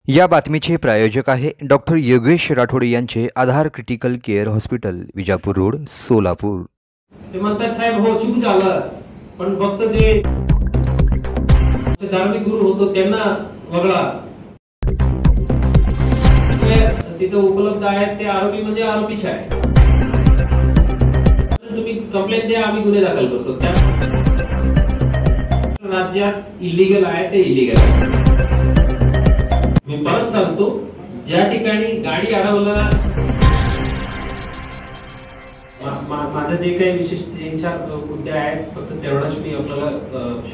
या बातमीचे प्रायोजक आहे डॉक्टर योगेश राठोड यांचे Aadhar critical care hospital, Vijapur road, Solapur. ते म्हणतात साहेब हो चूक झालं, पण फक्त ते धार्मिक गुरु होतो त्यांना वगळा। तिथे उपलब्ध आहेत ते आरोपी म्हणजे आरोपीच आहे। तुम्ही कंप्लेंट द्या, आम्ही गुन्हे दाखल करतो। त्या राज्यात इल्लीगल आहे ते इल्लीगल आहे। मी परत सांगतो, ज्या ठिकाणी गाडी अडवला, माझे जे काही विशेष 3-4 मुद्दे आहेत फक्त तेवढाच मी आपल्याला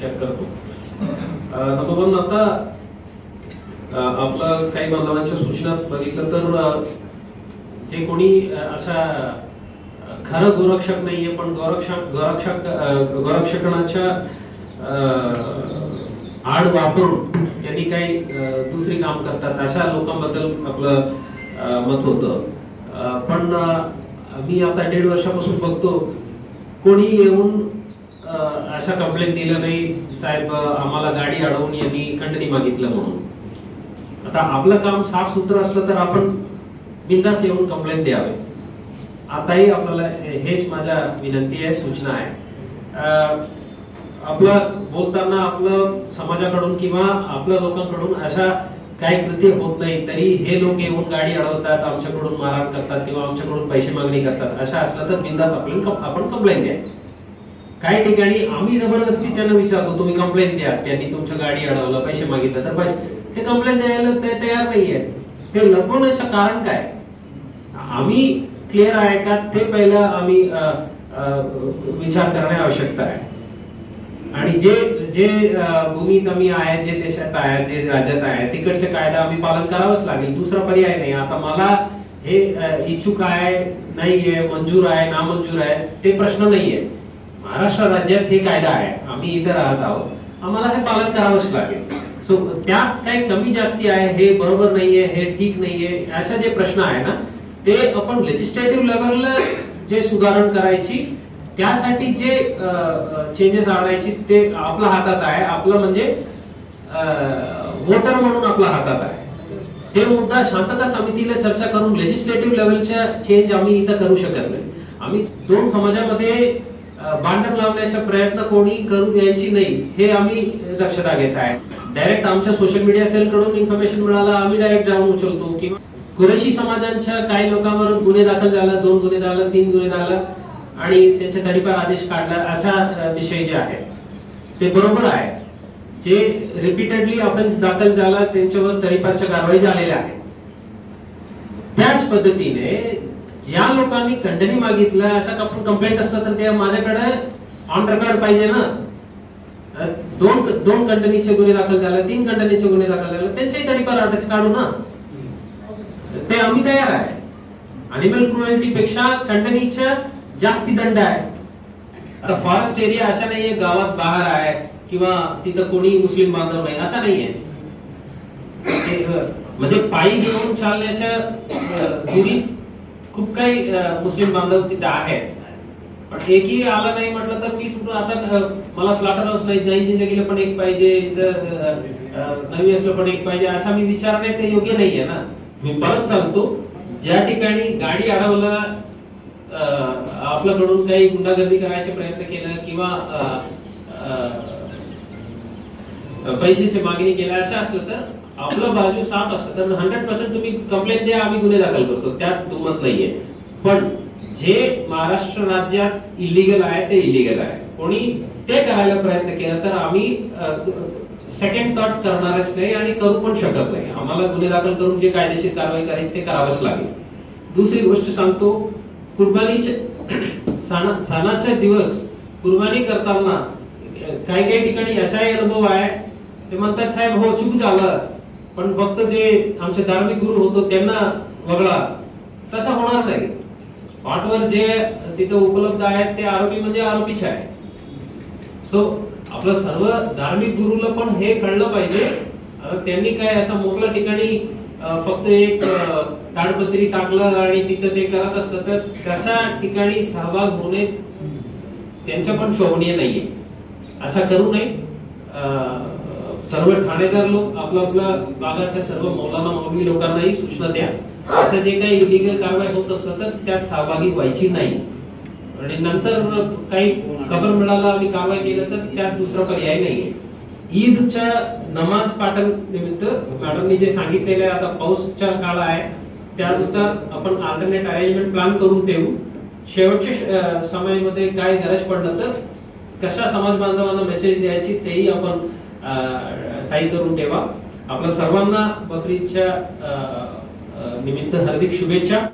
शेअर करतो। नंबर 1, आता आपलं काही बांधवांच्या सूचना बघितलं तर जे कोणी अशा खरं गोरक्षक नाहीये पण गोरक्षणाच्या आड वापरून त्यांनी काही दुसरी काम करतात अशा लोकांबद्दल आपलं मत होतं। पण मी आता 1.5 वर्षापासून बघतो कोणी येऊन अशा कंप्लेंट दिलं नाही, साहेब आम्हाला गाडी अडवून यांनी खंडणी मागितलं म्हणून। आता आपलं काम साफ सुथरं असलं तर आपण बिनधास्त येऊन कंप्लेंट द्यावे। आताही आपल्याला हेच माझ्या विनंती आहे, सूचना आहे। आपलं बोलताना आपलं समाजाकडून किंवा आपल्या लोकांकडून अशा काही कृत्य होत नाही तरी हे लोक येऊन गाडी अडवतात, आमच्याकडून मारहाण करतात किंवा आमच्याकडून पैसे मागणी करतात। अशा असलं तर बिनधास्त आपण कंप्लेंट द्या। काही ठिकाणी आम्ही जबरदस्ती त्यांना विचारतो तुम्ही कंप्लेंट द्या, त्यांनी तुमच्या गाडी अडवलं, पैसे मागितलं, तर पैसे ते कंप्लेंट द्यायला ते तयार नाहीये। ते लपवण्याचं कारण काय आम्ही क्लिअर आहे का ते पहिलं आम्ही विचार करणे आवश्यकता आहे। आणि जे भूमीत आम्ही आहे, जे देशात आहे, जे राज्यात आहे, तिकडचे कायदा आम्ही पालन करावंच लागेल, दुसरा पर्याय नाही। आता मला हे इच्छुक आहे नाहीये, मंजूर आहे नामंजूर आहे ते प्रश्न नाहीये। महाराष्ट्र राज्यात हे कायदा आहे, आम्ही इथे राहत आहोत, आम्हाला हे पालन करावंच लागेल। सो त्यात काही कमी जास्ती आहे, हे बरोबर नाहीये, हे ठीक नाहीये, अशा जे प्रश्न आहे ना ते आपण लेजिस्लेटिव्ह लेवलला जे सुधारण करायची, त्यासाठी जे चेंजेस आणायची ते आपल्या हातात आहे। आपलं म्हणजे वोटर म्हणून आपल्या हातात आहे। ते मुद्दा शांतता समितीला चर्चा करून लेजिस्लेटिव्ह लेवलच्या चेंज आम्ही इथं करू शकत नाही। आम्ही 2 समाजामध्ये भांडण लावण्याचा प्रयत्न कोणी करू द्यायची नाही, हे आम्ही दक्षता घेत आहे। डायरेक्ट आमच्या सोशल मीडिया सेल कडून इन्फॉर्मेशन मिळाला, आम्ही डायरेक्ट जाऊन उचलतो। किंवा कुरेशी समाजांच्या काही लोकांवर गुन्हे दाखल झाला, 2 गुन्हे झाला, 3 गुन्हे झाला आणि त्यांच्या तडीपार आदेश काढला, अशा विषय जे आहे ते बरोबर आहे। जे रिपीटेडली ऑफेन्स दाखल झाला त्यांच्यावर तडीपारच्या कारवाई झालेल्या आहे। त्याच पद्धतीने ज्या लोकांनी खंडणी मागितलं अशा कंप्लेंट असलं तर ते माझ्याकडे ऑन रेकॉर्ड पाहिजे ना। 2 खंडणीचे गुन्हे दाखल झाले, 3 खंडणीचे गुन्हे दाखल झाले, त्यांच्याही तडीपार आदेश काढू ना, ते आम्ही तयार आहे। अॅनिमल क्रुएल्टी पेक्षा खंडणीच्या जास्ती दंड आहे। आता फॉरेस्ट एरिया अशा नाहीये गावात बाहेर आहे किंवा तिथं कोणी मुस्लिम बांधव नाही, असं नाहीये। म्हणजे पायी घेऊन चालण्याच्या दूरीत खूप काही मुस्लिम बांधव तिथे आहेत, पण एकही आला नाही म्हटलं तर मी कुठं आता मला स्लॉटर हाऊस नाही जिंदगीला पण एक पाहिजे, नवी असलं पण एक पाहिजे, असा मी विचारणे ते योग्य नाहीये ना। मी परत सांगतो, ज्या ठिकाणी गाडी अडवला, आपल्याकडून काही गुंडागर्दी करायचे प्रयत्न केला किंवा पैशाची मागणी केली, असं असलं तर आपलं बाजू साफ असतं तर 100% तुम्ही कंप्लेंट द्या, आम्ही गुन्हे दाखल करतो, त्यात दुमत नाहीये। पण जे महाराष्ट्र राज्यात इल्लीगल आहे ते इल्लीगल आहे, कोणी ते करायला प्रयत्न केला तर आम्ही सेकंड थॉट करणारच नाही आणि करू पण शकत नाही। आम्हाला गुन्हे दाखल करून जे कायदेशीर कारवाई करायची ते करावंच लागेल। दुसरी गोष्ट सांगतो, कुर्बानीचे सणाचे दिवस कुर्बानी करताना काही ठिकाणी असाही अनुभव आहे, ते म्हणतात साहेब हो चूक झालं, पण फक्त जे आमचे धार्मिक गुरु होतो त्यांना वगळा। तसं होणार नाही। पाठवर जे तिथे उपलब्ध आहेत ते आरोपी म्हणजे आरोपीच आहे। सो आपलं सर्व धार्मिक गुरुला पण हे कळलं पाहिजे, त्यांनी काय असं मोकळ्या ठिकाणी फक्त एक ताडपत्री टाकलं आणि तिथं ते करत असतं तर तशा ठिकाणी सहभाग होणे त्यांच्या पण शोभनीय नाहीये, असं करू नये। सर्व ठाणेदार लोक आपल्या भागाच्या सर्व मौलाना मौलवी लोकांनाही सूचना द्या, असं जे काही इलिगल कारवाई होत असलं तर त्यात सहभागी व्हायची नाही. आणि नंतर काही खबर मिळाला आणि कारवाई केलं तर त्यात दुसरा पर्याय नाहीये. ईदच्या नमाज पाठन निमित्त मॅडमनी जे सांगितलेलं आहे, आता पाऊसच्या काळ आहे त्यानुसार आपण अल्टरनेट अरेंजमेंट प्लॅन करून ठेवू. शेवटच्या समयामध्ये काय गरज पडलं तर कशा समाज बांधवांना मेसेज द्यायची तेही आपण काही करून ठेवा. आपल्या सर्वांना बकरीदच्या निमित्त हार्दिक शुभेच्छा.